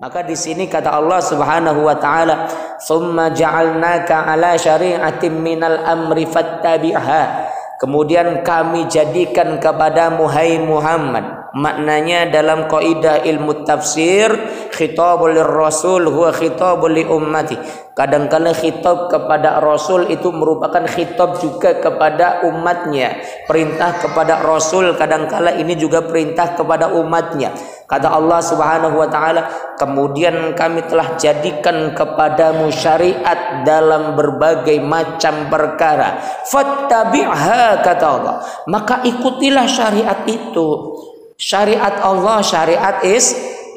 Maka di sini kata Allah Subhanahu wa taala, "Tsumma ja'alnaka 'ala syari'atin minal amri fattabi'ha." Kemudian kami jadikan kepadamu hai Muhammad. Maknanya dalam kaidah ilmu tafsir, khitabul rasul huwa khitabul li ummati. Kadang-kala khitab kepada Rasul itu merupakan khitab juga kepada umatnya. Perintah kepada Rasul kadang-kala ini juga perintah kepada umatnya. Kata Allah Subhanahu wa taala, kemudian kami telah jadikan kepadamu syariat dalam berbagai macam perkara. Fattabi'ha, kata Allah. Maka ikutilah syariat itu. Syariat Allah, syariat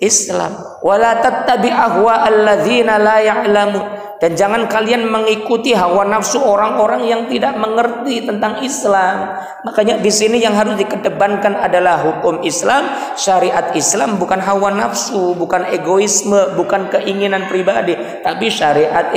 Islam. Wala tattabi' ahwa alladzina la ya'lamun. Dan jangan kalian mengikuti hawa nafsu orang-orang yang tidak mengerti tentang Islam. Makanya di sini yang harus dikedepankan adalah hukum Islam, syariat Islam, bukan hawa nafsu, bukan egoisme, bukan keinginan pribadi, tapi syariat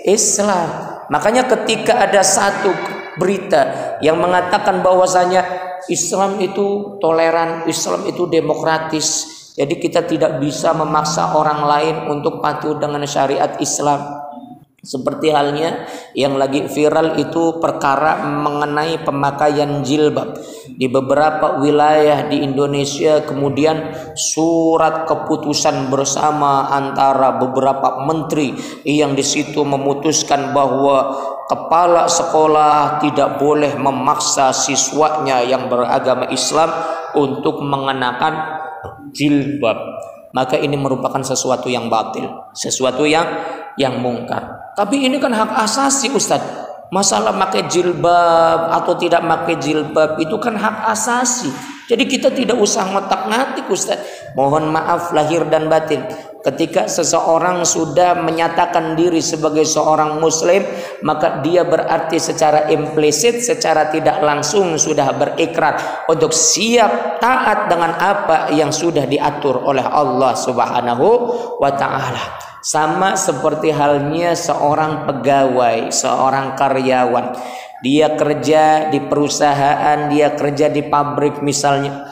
Islam. Makanya ketika ada satu berita yang mengatakan bahwasanya Islam itu toleran, Islam itu demokratis, jadi kita tidak bisa memaksa orang lain untuk patuh dengan syariat Islam. Seperti halnya yang lagi viral itu perkara mengenai pemakaian jilbab di beberapa wilayah di Indonesia. Kemudian surat keputusan bersama antara beberapa menteri yang di situ memutuskan bahwa kepala sekolah tidak boleh memaksa siswanya yang beragama Islam untuk mengenakan jilbab. Maka ini merupakan sesuatu yang batil, sesuatu yang mungkar. Tapi ini kan hak asasi, Ustaz. Masalah pakai jilbab atau tidak pakai jilbab itu kan hak asasi. Jadi kita tidak usah ngotak-ngatik, Ustaz. Mohon maaf lahir dan batin. Ketika seseorang sudah menyatakan diri sebagai seorang muslim, maka dia berarti secara implisit, secara tidak langsung sudah berikrar untuk siap taat dengan apa yang sudah diatur oleh Allah Subhanahu wa taala. Sama seperti halnya seorang pegawai, seorang karyawan. Dia kerja di perusahaan, dia kerja di pabrik misalnya.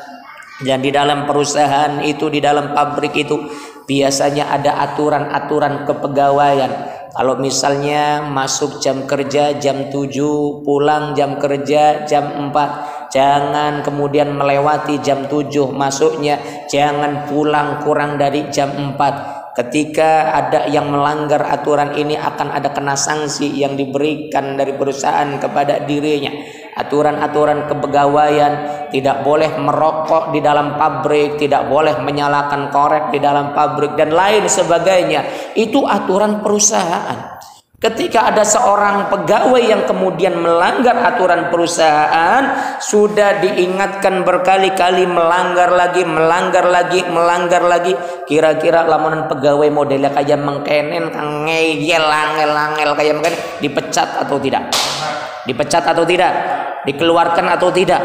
Dan di dalam perusahaan itu, di dalam pabrik itu biasanya ada aturan-aturan kepegawaian. Kalau misalnya masuk jam kerja jam 7, pulang jam kerja jam 4, jangan kemudian melewati jam 7 masuknya, jangan pulang kurang dari jam 4. Ketika ada yang melanggar aturan ini akan ada kena sanksi yang diberikan dari perusahaan kepada dirinya. Aturan-aturan kepegawaian, tidak boleh merokok di dalam pabrik, tidak boleh menyalakan korek di dalam pabrik dan lain sebagainya. Itu aturan perusahaan. Ketika ada seorang pegawai yang kemudian melanggar aturan perusahaan, sudah diingatkan berkali-kali, melanggar lagi. Kira-kira lamunan pegawai modelnya kayak mengkenen, ngeyel, angel kayak mengkenen, dipecat atau tidak? Dipecat atau tidak? Dikeluarkan atau tidak?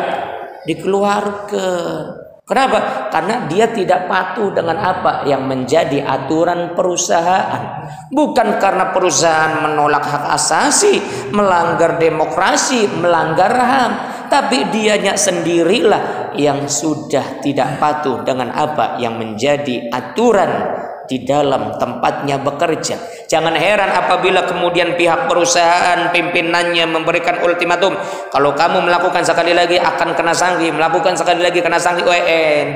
Dikeluarkan. Kenapa? Karena dia tidak patuh dengan apa yang menjadi aturan perusahaan. Bukan karena perusahaan menolak hak asasi, melanggar demokrasi, melanggar HAM, tapi dianya sendirilah yang sudah tidak patuh dengan apa yang menjadi aturan di dalam tempatnya bekerja. Jangan heran apabila kemudian pihak perusahaan pimpinannya memberikan ultimatum, kalau kamu melakukan sekali lagi akan kena sanksi, melakukan sekali lagi kena sanksi.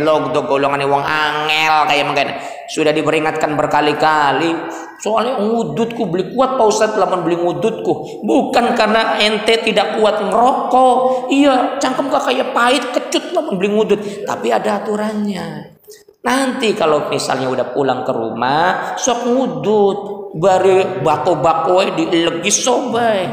Log do golongan wong angel kayak mungkin sudah diperingatkan berkali-kali. Soalnya ngudutku beli kuat Pak Ustadz, lamun beli ngudutku bukan karena ente tidak kuat ngerokok. Iya, cangkem kayak pahit kecut lamun beli ngudut, tapi ada aturannya. Nanti kalau misalnya udah pulang ke rumah, sok ngudut, bari bako-bako dilegis sobai.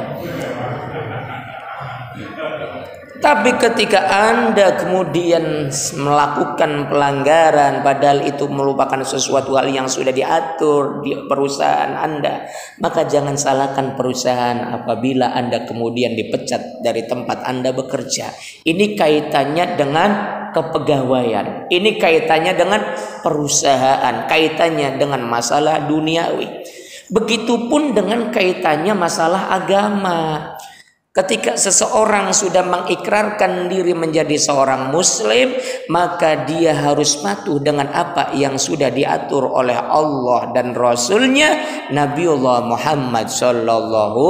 Tapi ketika Anda kemudian melakukan pelanggaran, padahal itu merupakan sesuatu hal yang sudah diatur di perusahaan Anda, maka jangan salahkan perusahaan apabila Anda kemudian dipecat dari tempat Anda bekerja. Ini kaitannya dengan kepegawaian, ini kaitannya dengan perusahaan, kaitannya dengan masalah duniawi. Begitupun dengan kaitannya masalah agama. Ketika seseorang sudah mengikrarkan diri menjadi seorang muslim, maka dia harus patuh dengan apa yang sudah diatur oleh Allah dan Rasulnya Nabiullah Muhammad sallallahu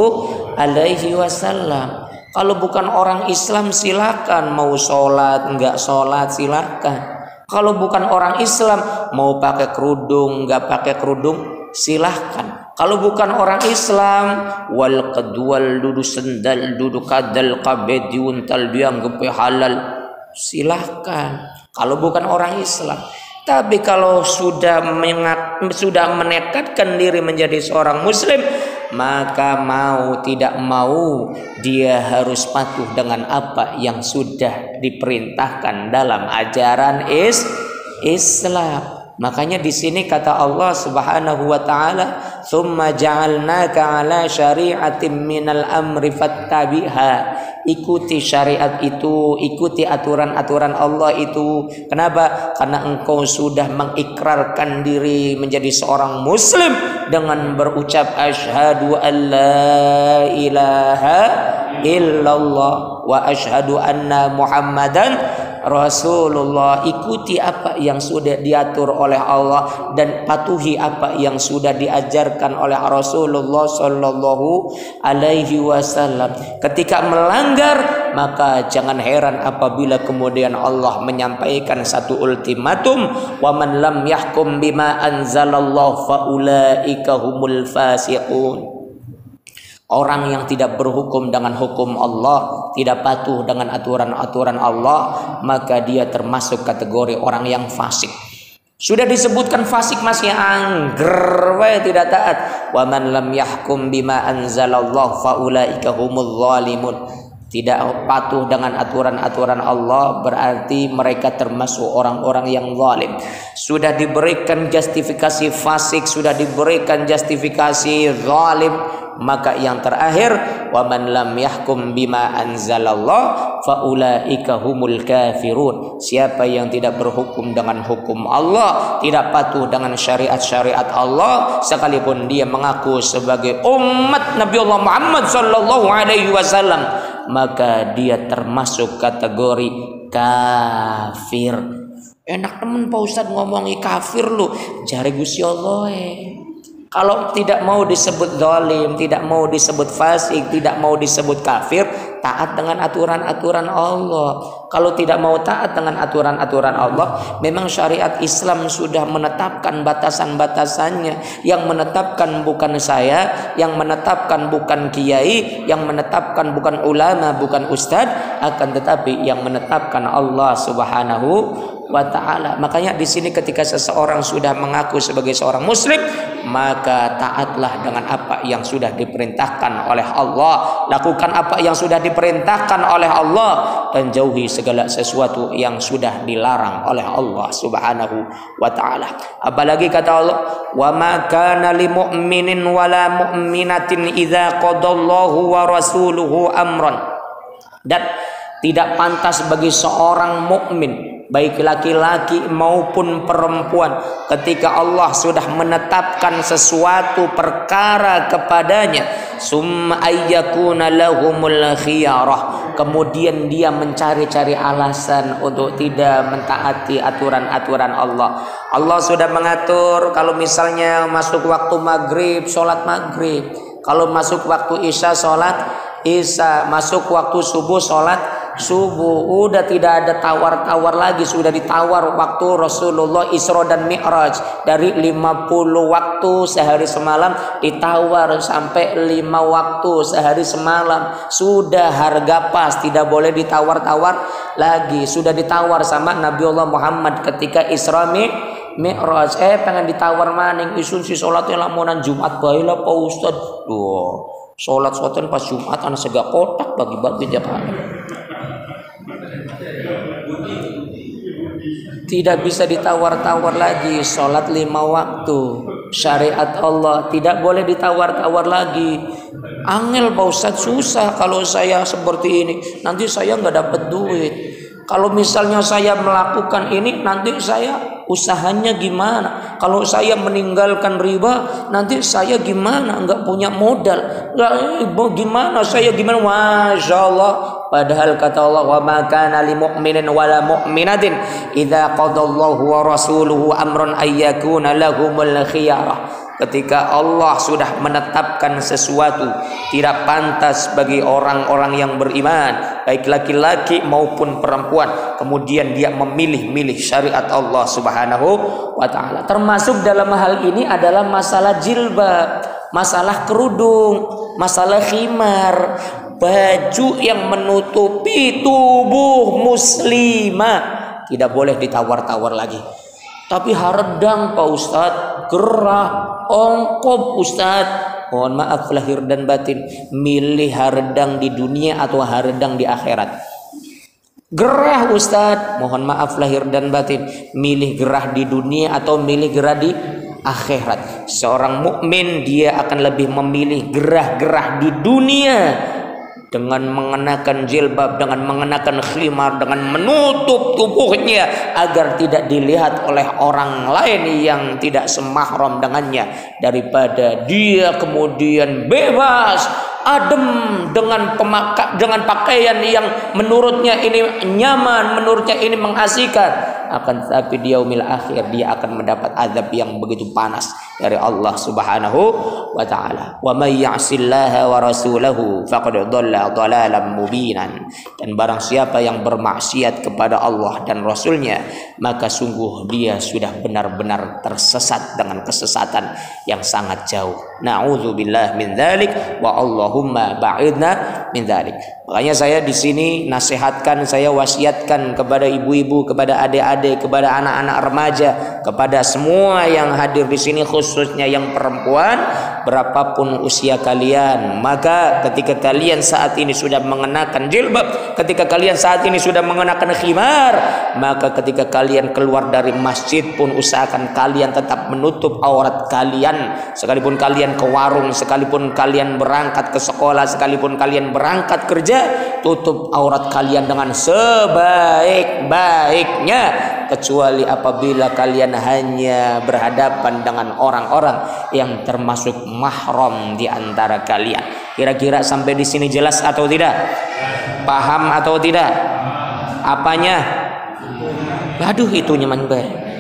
alaihi wasallam. Kalau bukan orang Islam silakan, mau sholat enggak sholat silakan. Kalau bukan orang Islam mau pakai kerudung enggak pakai kerudung silahkan. Kalau bukan orang Islam, wal kedwal dudu sendal dudu kadal kabed diuntal dianggap halal, silahkan. Kalau bukan orang Islam. Tapi kalau sudah menekadkan diri menjadi seorang muslim, maka mau tidak mau dia harus patuh dengan apa yang sudah diperintahkan dalam ajaran Islam. Makanya di sini kata Allah Subhanahu wa taala, "Tsumma ja'alnaka 'ala syari'atin minal amri fattabi'ha." Ikuti syariat itu, ikuti aturan-aturan Allah itu. Kenapa? Karena engkau sudah mengikrarkan diri menjadi seorang muslim dengan berucap asyhadu an la ilaha illallah wa asyhadu anna Muhammadan Rasulullah. Ikuti apa yang sudah diatur oleh Allah dan patuhi apa yang sudah diajarkan oleh Rasulullah sallallahu alaihi wasallam. Ketika melanggar, maka jangan heran apabila kemudian Allah menyampaikan satu ultimatum, wa man lam yahkum bima anzalallahu faulaika humul fasiqun. Orang yang tidak berhukum dengan hukum Allah, tidak patuh dengan aturan-aturan Allah, maka dia termasuk kategori orang yang fasik. Sudah disebutkan fasik masih angger tidak taat. Wa man lam yahkum bima anzalallahu faulaika humul zalimun. Tidak patuh dengan aturan-aturan Allah berarti mereka termasuk orang-orang yang zalim. Sudah diberikan justifikasi fasik, sudah diberikan justifikasi zalim, maka yang terakhir wa man lam yahkum bima anzalallah faulaika humul kafirun. Siapa yang tidak berhukum dengan hukum Allah, tidak patuh dengan syariat-syariat Allah, sekalipun dia mengaku sebagai umat Nabi Allah Muhammad sallallahu alaihi wasallam, maka dia termasuk kategori kafir. Enak temen Pak Ustadz ngomongi kafir lu, jari Gusti Allah. Kalau tidak mau disebut zalim, tidak mau disebut fasik, tidak mau disebut kafir, taat dengan aturan-aturan Allah. Kalau tidak mau taat dengan aturan-aturan Allah, memang syariat Islam sudah menetapkan batasan-batasannya. Yang menetapkan bukan saya, yang menetapkan bukan kiai, yang menetapkan bukan ulama, bukan ustadz, akan tetapi yang menetapkan Allah Subhanahu wa ta'ala. Makanya di sini ketika seseorang sudah mengaku sebagai seorang muslim, maka taatlah dengan apa yang sudah diperintahkan oleh Allah, lakukan apa yang sudah diperintahkan oleh Allah, dan jauhi segala sesuatu yang sudah dilarang oleh Allah Subhanahu wa ta'ala. Apalagi kata Allah, wa ma kana lil mu'minin wala mu'minatin idza qadallahu wa rasuluhu amran. Dan tidak pantas bagi seorang mukmin, baik laki-laki maupun perempuan, ketika Allah sudah menetapkan sesuatu perkara kepadanya, summa ayyakuna lahumul khiyarah, kemudian dia mencari-cari alasan untuk tidak mentaati aturan-aturan Allah. Allah sudah mengatur kalau misalnya masuk waktu maghrib, sholat maghrib. Kalau masuk waktu isya, sholat isya. Masuk waktu subuh, sholat subuh. Udah tidak ada tawar-tawar lagi. Sudah ditawar waktu Rasulullah Isra dan Mi'raj. Dari 50 waktu sehari semalam ditawar sampai 5 waktu sehari semalam. Sudah harga pas, tidak boleh ditawar-tawar lagi. Sudah ditawar sama Nabiullah Muhammad ketika Isra Mi'raj. Pengen ditawar maning isun si sholatnya lamunan Jumat baiklah Pak Ustad. Sholat pas Jumat anak segak kotak bagi-bagi tiap hari. Tidak bisa ditawar-tawar lagi. Sholat 5 waktu, syariat Allah tidak boleh ditawar-tawar lagi. Angel Pak Ustadz, susah kalau saya seperti ini, nanti saya nggak dapat duit. Kalau misalnya saya melakukan ini, nanti saya usahanya gimana? Kalau saya meninggalkan riba, nanti saya gimana? Enggak punya modal. Gimana saya gimana? Masya Allah. Padahal kata Allah, wa ma kana lil mu'minin wala mu'minatin idza qadallahu wa rasuluhu amran ayyakuna lahumul khiyarah. Ketika Allah sudah menetapkan sesuatu, tidak pantas bagi orang-orang yang beriman, baik laki-laki maupun perempuan, kemudian dia memilih-milih syariat Allah Subhanahu wa ta'ala. Termasuk dalam hal ini adalah masalah jilbab, masalah kerudung, masalah khimar, baju yang menutupi tubuh muslimah tidak boleh ditawar-tawar lagi. Tapi haredang Pak Ustadz, gerah, ongkop Ustadz. Mohon maaf lahir dan batin, milih haredang di dunia atau haredang di akhirat. Gerah Ustadz, mohon maaf lahir dan batin, milih gerah di dunia atau milih gerah di akhirat. Seorang mukmin dia akan lebih memilih gerah-gerah di dunia dengan mengenakan jilbab, dengan mengenakan khimar, dengan menutup tubuhnya agar tidak dilihat oleh orang lain yang tidak semahram dengannya, daripada dia kemudian bebas adem dengan pakaian yang menurutnya ini nyaman, menurutnya ini mengasihkan, akan tetapi di yaumil akhir dia akan mendapat azab yang begitu panas dari Allah Subhanahu wa ta'ala. Wa may ya'sillaha wa rasulahu faqad dhalla dhalalan mubinan. Dan barang siapa yang bermaksiat kepada Allah dan Rasulnya, maka sungguh dia sudah benar-benar tersesat dengan kesesatan yang sangat jauh. Na'udzubillah min dzalik wa Allahumma ba'idna min dzalik. Makanya saya di sini nasihatkan, saya wasiatkan kepada ibu-ibu, kepada adik-adik, kepada anak-anak remaja, kepada semua yang hadir di sini, khususnya yang perempuan, berapapun usia kalian, maka ketika kalian saat ini sudah mengenakan jilbab, ketika kalian saat ini sudah mengenakan khimar, maka ketika kalian keluar dari masjid pun usahakan kalian tetap menutup aurat kalian. Sekalipun kalian ke warung, sekalipun kalian berangkat ke sekolah, sekalipun kalian berangkat kerja, tutup aurat kalian dengan sebaik-baiknya, kecuali apabila kalian hanya berhadapan dengan orang-orang yang termasuk mahram di antara kalian. Kira-kira sampai di sini jelas atau tidak? Paham atau tidak? Apanya? Aduh, itu nyaman baik.